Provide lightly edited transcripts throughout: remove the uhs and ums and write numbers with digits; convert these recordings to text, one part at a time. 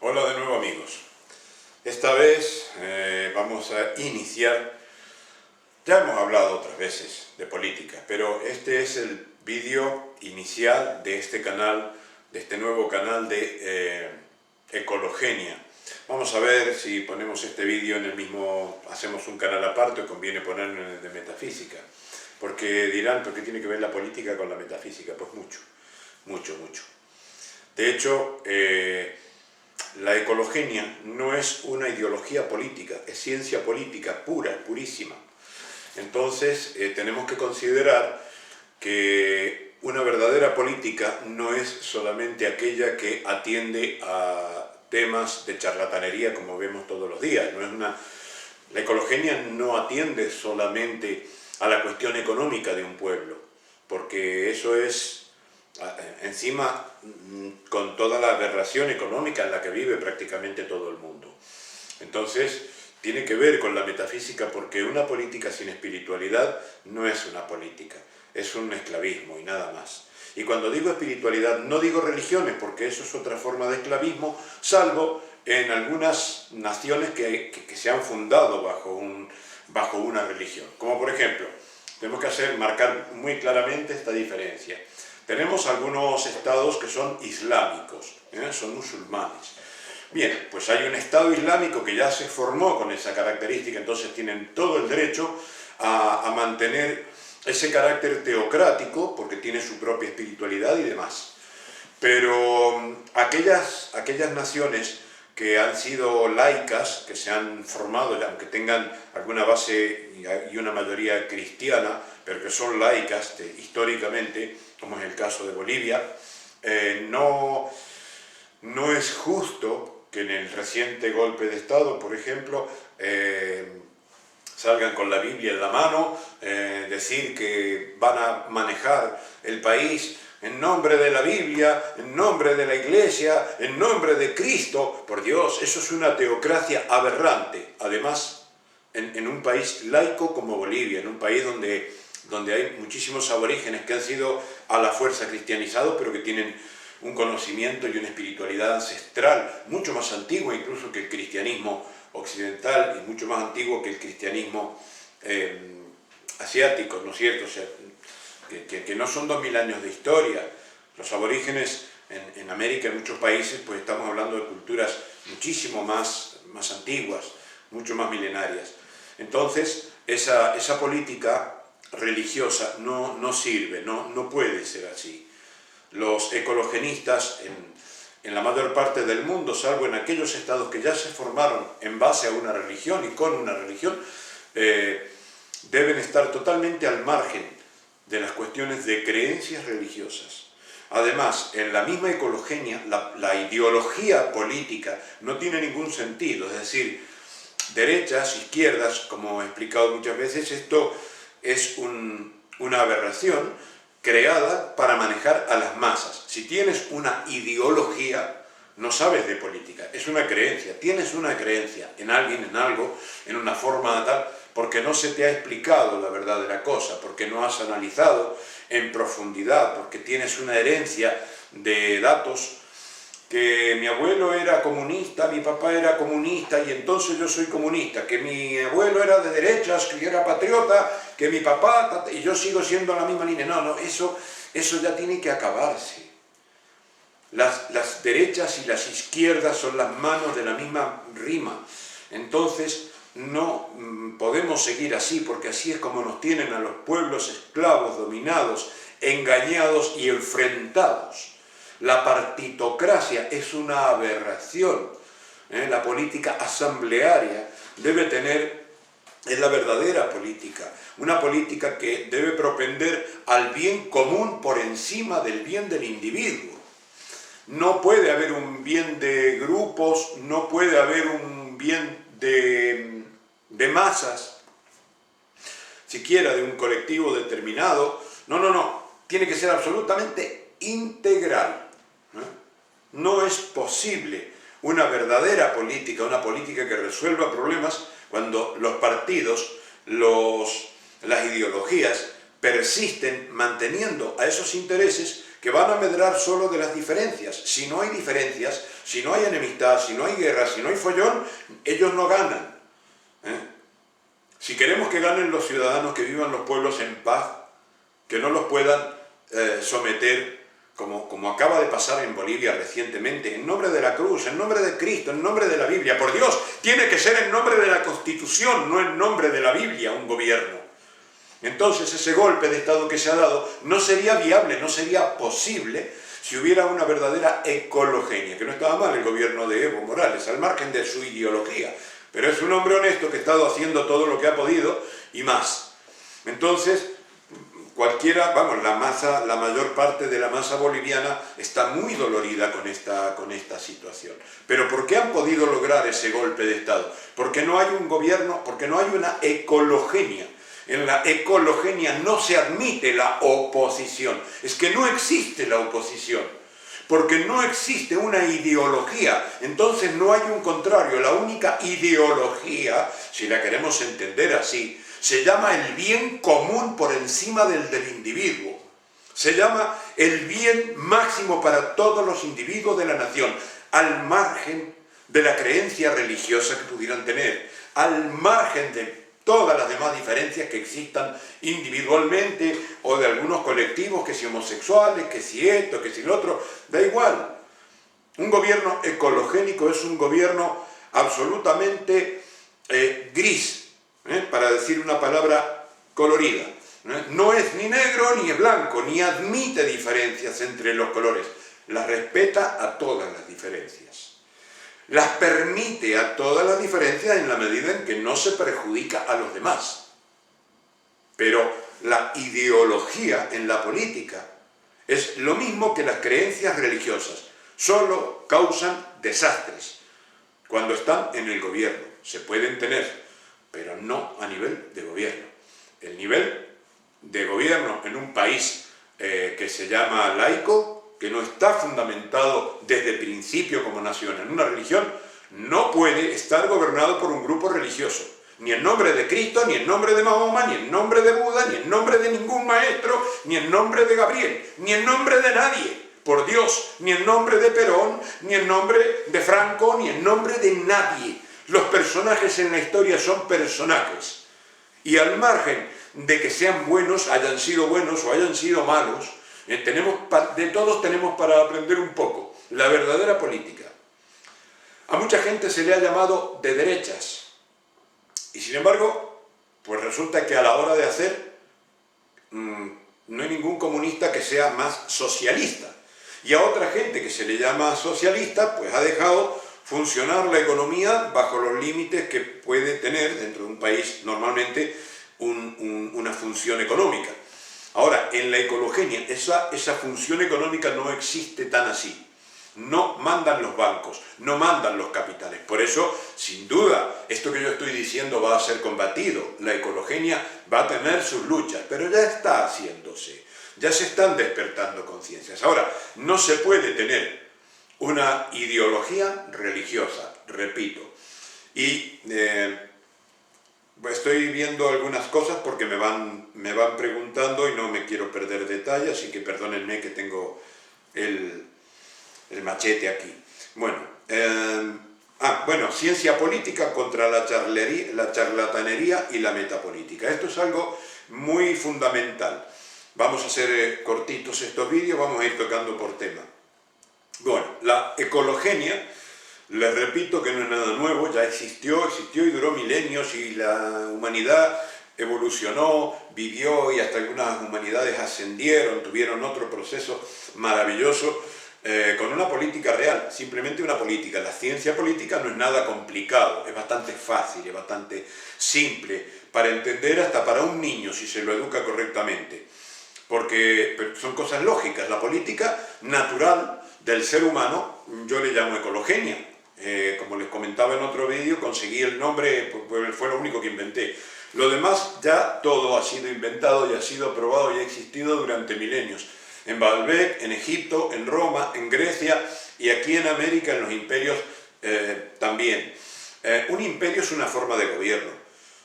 Hola de nuevo amigos. Esta vez vamos a iniciar, ya hemos hablado otras veces de política, pero este es el vídeo inicial de este canal, de este nuevo canal de Ecologenia. Vamos a ver si ponemos este vídeo en el mismo, hacemos un canal aparte o conviene ponerlo en el de metafísica. Porque dirán, ¿por qué tiene que ver la política con la metafísica? Pues mucho, mucho, mucho. De hecho, la ecologia no es una ideología política, es ciencia política pura, purísima. Entonces, tenemos que considerar que una verdadera política no es solamente aquella que atiende a temas de charlatanería como vemos todos los días. La ecologia no atiende solamente a la cuestión económica de un pueblo, porque eso es encima con toda la aberración económica en la que vive prácticamente todo el mundo. Entonces, tiene que ver con la metafísica, porque una política sin espiritualidad no es una política, es un esclavismo y nada más. Y cuando digo espiritualidad, no digo religiones, porque eso es otra forma de esclavismo, salvo en algunas naciones que se han fundado bajo una religión. Como por ejemplo, tenemos que marcar muy claramente esta diferencia. Tenemos algunos estados que son islámicos, son musulmanes. Bien, pues hay un estado islámico que ya se formó con esa característica, entonces tienen todo el derecho a mantener ese carácter teocrático, porque tiene su propia espiritualidad y demás. Pero aquellas naciones que han sido laicas, que se han formado, aunque tengan alguna base y una mayoría cristiana, pero que son laicas históricamente, como es el caso de Bolivia, no es justo que en el reciente golpe de Estado, por ejemplo, salgan con la Biblia en la mano, decir que van a manejar el país en nombre de la Biblia, en nombre de la Iglesia, en nombre de Cristo. Por Dios, eso es una teocracia aberrante. Además, en un país laico como Bolivia, en un país donde hay muchísimos aborígenes que han sido a la fuerza cristianizados, pero que tienen un conocimiento y una espiritualidad ancestral mucho más antigua incluso que el cristianismo occidental y mucho más antiguo que el cristianismo asiático, ¿no es cierto? O sea, que no son 2000 años de historia. Los aborígenes en América, en muchos países, pues estamos hablando de culturas muchísimo más antiguas, mucho más milenarias. Entonces, esa política religiosa no sirve, no puede ser así. Los ecologenistas en la mayor parte del mundo, salvo en aquellos estados que ya se formaron en base a una religión y con una religión, deben estar totalmente al margen de las cuestiones de creencias religiosas. Además, en la misma ecologenia, la ideología política no tiene ningún sentido, es decir, derechas, izquierdas, como he explicado muchas veces, esto es una aberración creada para manejar a las masas. Si tienes una ideología, no sabes de política, es una creencia. Tienes una creencia en alguien, en algo, en una forma tal, porque no se te ha explicado la verdad de la cosa, porque no has analizado en profundidad, porque tienes una herencia de datos que mi abuelo era comunista, mi papá era comunista y entonces yo soy comunista, que mi abuelo era de derechas, que yo era patriota, que mi papá, y yo sigo siendo la misma línea. No, eso ya tiene que acabarse. Las derechas y las izquierdas son las manos de la misma rima. Entonces no podemos seguir así, porque así es como nos tienen a los pueblos esclavos, dominados, engañados y enfrentados. La partitocracia es una aberración. La política asamblearia es la verdadera política. Una política que debe propender al bien común por encima del bien del individuo. No puede haber un bien de grupos, no puede haber un bien de masas, siquiera de un colectivo determinado. No. Tiene que ser absolutamente integral. No es posible una verdadera política, una política que resuelva problemas cuando los partidos, las ideologías persisten manteniendo a esos intereses que van a medrar solo de las diferencias. Si no hay diferencias, si no hay enemistad, si no hay guerra, si no hay follón, ellos no ganan. Si queremos que ganen los ciudadanos, que vivan los pueblos en paz, que no los puedan someter, como acaba de pasar en Bolivia recientemente, en nombre de la cruz, en nombre de Cristo, en nombre de la Biblia. Por Dios, tiene que ser en nombre de la Constitución, no en nombre de la Biblia, un gobierno. Entonces ese golpe de Estado que se ha dado no sería viable, no sería posible si hubiera una verdadera ecologenia, que no estaba mal el gobierno de Evo Morales, al margen de su ideología, pero es un hombre honesto que ha estado haciendo todo lo que ha podido y más. Entonces, la mayor parte de la masa boliviana está muy dolorida con esta situación. Pero ¿por qué han podido lograr ese golpe de Estado? Porque no hay un gobierno, porque no hay una ecologenia. En la ecologenia no se admite la oposición. Es que no existe la oposición. Porque no existe una ideología. Entonces no hay un contrario. La única ideología, si la queremos entender así, se llama el bien común por encima del individuo. Se llama el bien máximo para todos los individuos de la nación, al margen de la creencia religiosa que pudieran tener, al margen de todas las demás diferencias que existan individualmente o de algunos colectivos, que si homosexuales, que si esto, que si lo otro, da igual. Un gobierno ecologénico es un gobierno absolutamente gris, para decir una palabra colorida. No es ni negro ni es blanco, ni admite diferencias entre los colores. Las respeta a todas las diferencias. Las permite a todas las diferencias en la medida en que no se perjudica a los demás. Pero la ideología en la política es lo mismo que las creencias religiosas. Solo causan desastres cuando están en el gobierno. Se pueden tener, pero no a nivel de gobierno. El nivel de gobierno en un país que se llama laico, que no está fundamentado desde el principio como nación en una religión, no puede estar gobernado por un grupo religioso, ni en nombre de Cristo, ni en nombre de Mahoma, ni en nombre de Buda, ni en nombre de ningún maestro, ni en nombre de Gabriel, ni en nombre de nadie, por Dios, ni en nombre de Perón, ni en nombre de Franco, ni en nombre de nadie. Los personajes en la historia son personajes, y al margen de que sean buenos, hayan sido buenos o hayan sido malos, de todos tenemos para aprender un poco la verdadera política. A mucha gente se le ha llamado de derechas, y sin embargo, pues resulta que a la hora de hacer, no hay ningún comunista que sea más socialista, y a otra gente que se le llama socialista, pues ha dejado funcionar la economía bajo los límites que puede tener dentro de un país normalmente una función económica. Ahora, en la ecologenia, esa función económica no existe tan así. No mandan los bancos, no mandan los capitales. Por eso, sin duda, esto que yo estoy diciendo va a ser combatido. La ecologenia va a tener sus luchas, pero ya está haciéndose. Ya se están despertando conciencias. Ahora, no se puede tener una ideología religiosa, repito. Y estoy viendo algunas cosas porque me van preguntando y no me quiero perder detalle, así que perdónenme que tengo el machete aquí. Bueno, ciencia política contra la charlatanería y la metapolítica. Esto es algo muy fundamental. Vamos a hacer cortitos estos vídeos, vamos a ir tocando por tema. Bueno, la ecologenia, les repito que no es nada nuevo, ya existió y duró milenios, y la humanidad evolucionó, vivió, y hasta algunas humanidades ascendieron, tuvieron otro proceso maravilloso con una política real, simplemente una política. La ciencia política no es nada complicado, es bastante fácil, es bastante simple para entender hasta para un niño si se lo educa correctamente, porque son cosas lógicas. La política natural del ser humano yo le llamo ecologenia. Como les comentaba en otro vídeo, conseguí el nombre, pues fue lo único que inventé. Lo demás ya todo ha sido inventado y ha sido probado y ha existido durante milenios. En Baalbek, en Egipto, en Roma, en Grecia y aquí en América, en los imperios también. Un imperio es una forma de gobierno,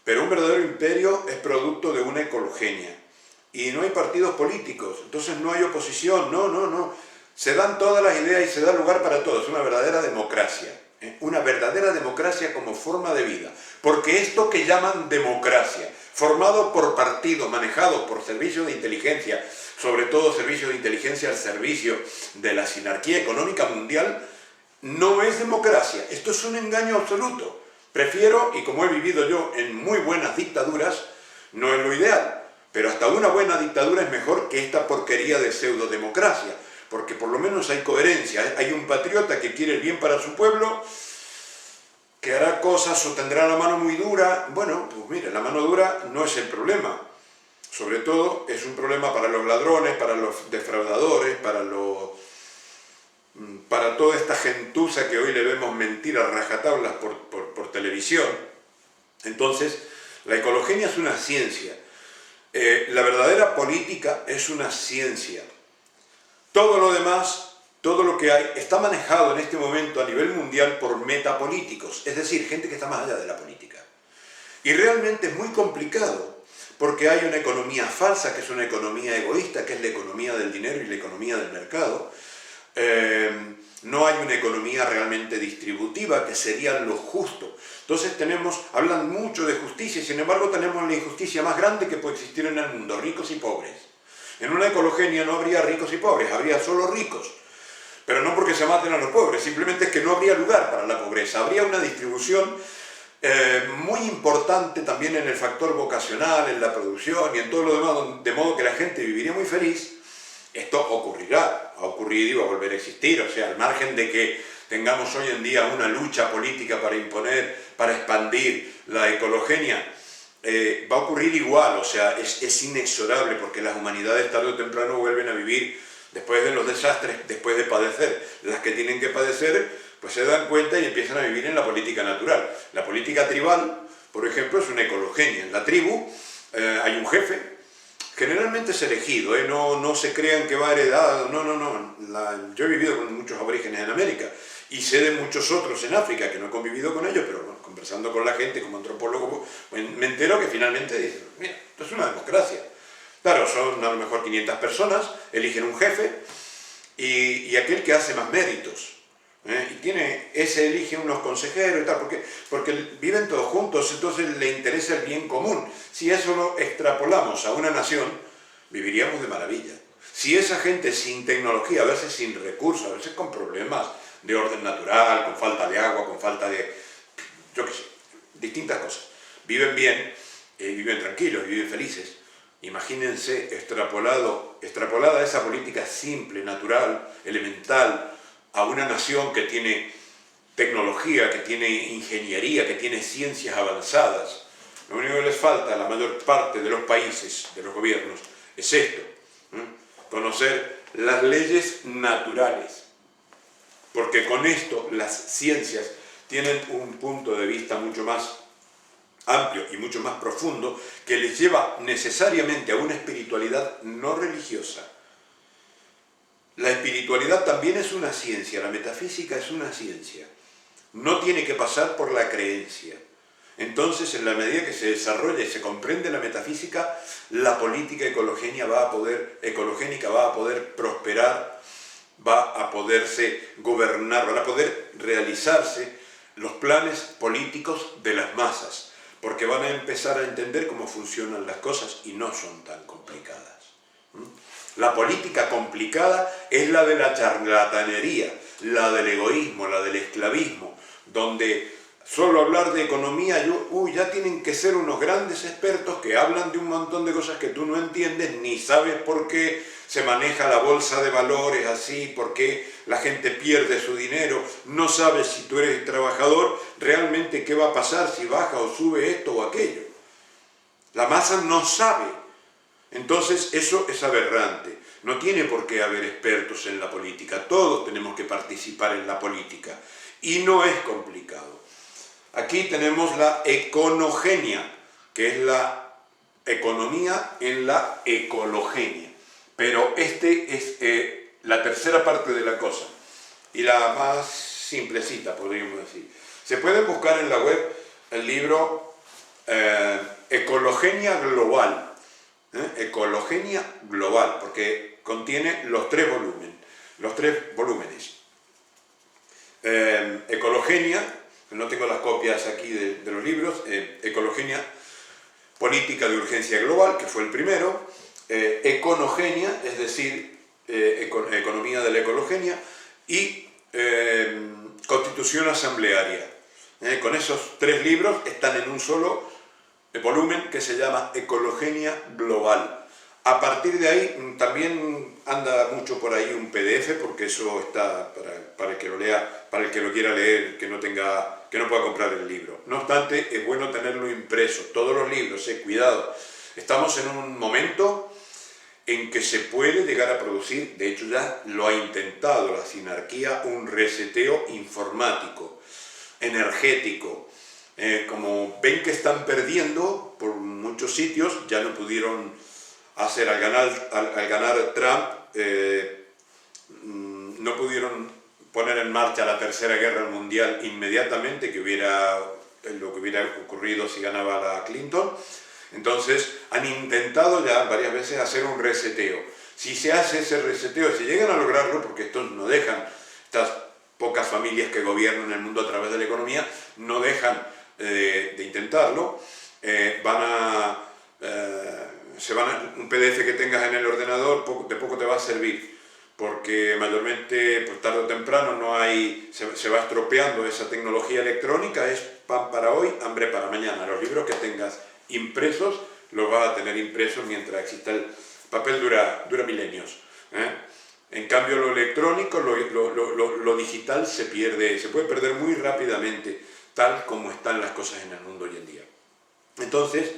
pero un verdadero imperio es producto de una ecologenia. Y no hay partidos políticos, entonces no hay oposición, no. Se dan todas las ideas y se da lugar para todo. Es una verdadera democracia. Una verdadera democracia como forma de vida. Porque esto que llaman democracia, formado por partidos, manejados por servicios de inteligencia, sobre todo servicios de inteligencia al servicio de la sinarquía económica mundial, no es democracia. Esto es un engaño absoluto. Prefiero, y como he vivido yo en muy buenas dictaduras, no es lo ideal, pero hasta una buena dictadura es mejor que esta porquería de pseudodemocracia, porque por lo menos hay coherencia, hay un patriota que quiere el bien para su pueblo, que hará cosas o tendrá la mano muy dura. Bueno, pues mire, la mano dura no es el problema, sobre todo es un problema para los ladrones, para los defraudadores, para toda esta gentuza que hoy le vemos mentir a rajatablas por televisión. Entonces, la ecologia es una ciencia. La verdadera política es una ciencia. Todo lo demás, todo lo que hay, está manejado en este momento a nivel mundial por metapolíticos, es decir, gente que está más allá de la política. Y realmente es muy complicado, porque hay una economía falsa, que es una economía egoísta, que es la economía del dinero y la economía del mercado. No hay una economía realmente distributiva, que sería lo justo. Entonces hablan mucho de justicia, y sin embargo tenemos la injusticia más grande que puede existir en el mundo, ricos y pobres. En una ecologia no habría ricos y pobres, habría solo ricos. Pero no porque se maten a los pobres, simplemente es que no habría lugar para la pobreza. Habría una distribución muy importante también en el factor vocacional, en la producción y en todo lo demás, de modo que la gente viviría muy feliz. Esto ocurrirá, ha ocurrido y va a volver a existir, o sea, al margen de que tengamos hoy en día una lucha política para imponer, para expandir la ecologia, va a ocurrir igual, o sea, es inexorable, porque las humanidades tarde o temprano vuelven a vivir, después de los desastres, después de padecer las que tienen que padecer, pues se dan cuenta y empiezan a vivir en la política natural. La política tribal, por ejemplo, es una ecologia. En la tribu hay un jefe, generalmente es elegido, no se crean que va heredado, no. Yo he vivido con muchos aborígenes en América y sé de muchos otros en África que no he convivido con ellos, pero bueno, conversando con la gente como antropólogo, me entero que finalmente dicen, mira, esto es una democracia. Claro, son a lo mejor 500 personas, eligen un jefe y aquel que hace más méritos. Ese elige unos consejeros y tal, porque viven todos juntos, entonces le interesa el bien común. Si eso lo extrapolamos a una nación, viviríamos de maravilla. Si esa gente sin tecnología, a veces sin recursos, a veces con problemas de orden natural, con falta de agua, con falta de, yo qué sé, distintas cosas, viven bien, viven tranquilos, viven felices. Imagínense extrapolada esa política simple, natural, elemental, a una nación que tiene tecnología, que tiene ingeniería, que tiene ciencias avanzadas. Lo único que les falta a la mayor parte de los países, de los gobiernos, es esto, conocer las leyes naturales, porque con esto las ciencias tienen un punto de vista mucho más amplio y mucho más profundo, que les lleva necesariamente a una espiritualidad no religiosa. La espiritualidad también es una ciencia, la metafísica es una ciencia. No tiene que pasar por la creencia. Entonces, en la medida que se desarrolla y se comprende la metafísica, la política ecologénica va a poder prosperar, va a poderse gobernar, van a poder realizarse los planes políticos de las masas, porque van a empezar a entender cómo funcionan las cosas y no son tan complicadas. La política complicada es la de la charlatanería, la del egoísmo, la del esclavismo, donde solo hablar de economía, ya tienen que ser unos grandes expertos que hablan de un montón de cosas que tú no entiendes, ni sabes por qué se maneja la bolsa de valores así, por qué la gente pierde su dinero, no sabes si tú eres trabajador, realmente qué va a pasar si baja o sube esto o aquello. La masa no sabe. Entonces eso es aberrante. No tiene por qué haber expertos en la política, todos tenemos que participar en la política y no es complicado. Aquí tenemos la econogenia, que es la economía en la ecologenia, pero es la tercera parte de la cosa y la más simplecita, podríamos decir. Se puede buscar en la web el libro Ecologenia Global, Ecologenia Global, porque contiene los 3 volúmenes. los 3 volúmenes. Ecologenia, no tengo las copias aquí de los libros, Ecologenia, Política de Urgencia Global, que fue el primero, Econogenia, es decir, Economía de la Ecologenia, y Constitución Asamblearia. Con esos 3 libros están en un solo volumen que se llama Ecologenia Global. A partir de ahí también anda mucho por ahí un PDF, porque eso está para el que lo lea, para el que lo quiera leer, que no pueda comprar el libro. No obstante, es bueno tenerlo impreso, todos los libros, cuidado. Estamos en un momento en que se puede llegar a producir, de hecho ya lo ha intentado la Sinarquía, un reseteo informático, energético. Como ven que están perdiendo por muchos sitios, ya no pudieron hacer al ganar Trump, no pudieron poner en marcha la Tercera Guerra Mundial inmediatamente, lo que hubiera ocurrido si ganaba la Clinton. Entonces han intentado ya varias veces hacer un reseteo. Si se hace ese reseteo, si llegan a lograrlo, porque estos no dejan, estas pocas familias que gobiernan el mundo a través de la economía, no dejan de intentarlo, un PDF que tengas en el ordenador de poco te va a servir, porque mayormente, pues tarde o temprano, se va estropeando esa tecnología electrónica, es pan para hoy, hambre para mañana. Los libros que tengas impresos los vas a tener impresos mientras exista el papel, dura milenios. En cambio, lo electrónico, lo digital se puede perder muy rápidamente, tal como están las cosas en el mundo hoy en día. Entonces,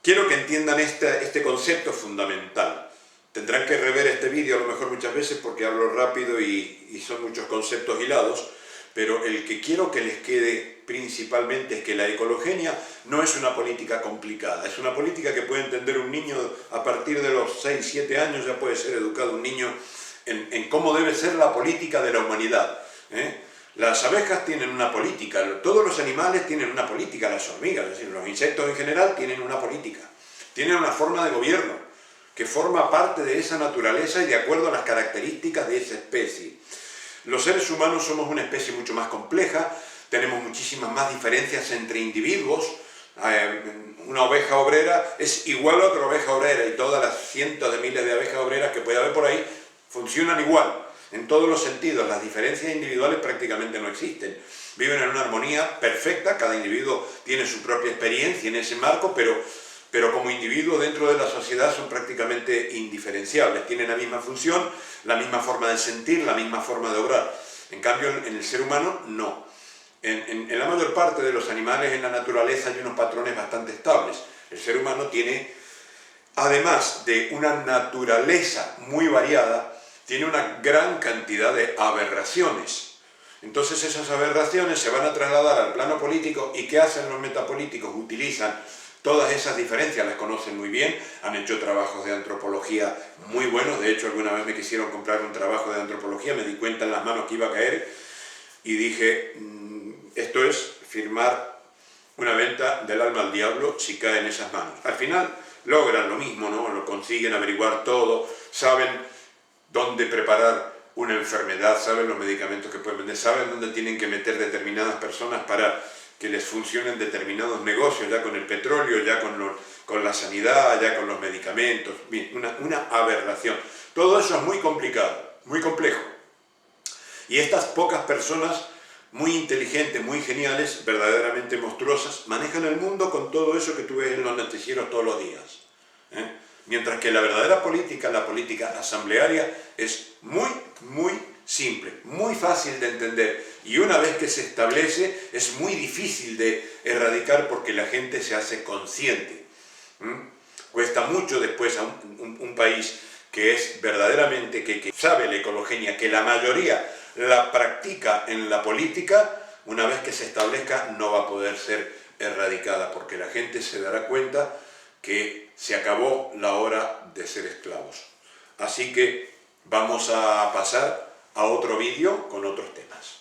quiero que entiendan este concepto fundamental. Tendrán que rever este vídeo a lo mejor muchas veces porque hablo rápido y son muchos conceptos hilados, pero el que quiero que les quede principalmente es que la ecologenia no es una política complicada, es una política que puede entender un niño a partir de los 6, 7 años, ya puede ser educado un niño en cómo debe ser la política de la humanidad. Las abejas tienen una política, todos los animales tienen una política, las hormigas, es decir, los insectos en general tienen una política, tienen una forma de gobierno que forma parte de esa naturaleza y de acuerdo a las características de esa especie. Los seres humanos somos una especie mucho más compleja, tenemos muchísimas más diferencias entre individuos. Una oveja obrera es igual a otra oveja obrera y todas las cientos de miles de abejas obreras que puede haber por ahí funcionan igual. En todos los sentidos, las diferencias individuales prácticamente no existen. Viven en una armonía perfecta, cada individuo tiene su propia experiencia en ese marco, pero como individuos dentro de la sociedad son prácticamente indiferenciables. Tienen la misma función, la misma forma de sentir, la misma forma de obrar. En cambio, en el ser humano, no. En la mayor parte de los animales en la naturaleza hay unos patrones bastante estables. El ser humano tiene, además de una naturaleza muy variada, tiene una gran cantidad de aberraciones. Entonces esas aberraciones se van a trasladar al plano político. ¿Y qué hacen los metapolíticos? Utilizan todas esas diferencias, las conocen muy bien, han hecho trabajos de antropología muy buenos. De hecho, alguna vez me quisieron comprar un trabajo de antropología, me di cuenta en las manos que iba a caer y dije, esto es firmar una venta del alma al diablo si cae en esas manos. Al final logran lo mismo, ¿no? Lo consiguen averiguar todo, saben dónde preparar una enfermedad, saben los medicamentos que pueden vender, saben dónde tienen que meter determinadas personas para que les funcionen determinados negocios, ya con el petróleo, ya con la sanidad, ya con los medicamentos, bien, una aberración. Todo eso es muy complicado, muy complejo. Y estas pocas personas muy inteligentes, muy geniales, verdaderamente monstruosas, manejan el mundo con todo eso que tú ves en los noticieros todos los días. Mientras que la verdadera política, la política asamblearia, es muy, muy simple, muy fácil de entender, y una vez que se establece es muy difícil de erradicar porque la gente se hace consciente. Cuesta mucho después a un país que es verdaderamente, que sabe la ecologenia, que la mayoría la practica en la política, una vez que se establezca no va a poder ser erradicada porque la gente se dará cuenta que se acabó la hora de ser esclavos. Así que vamos a pasar a otro vídeo con otros temas.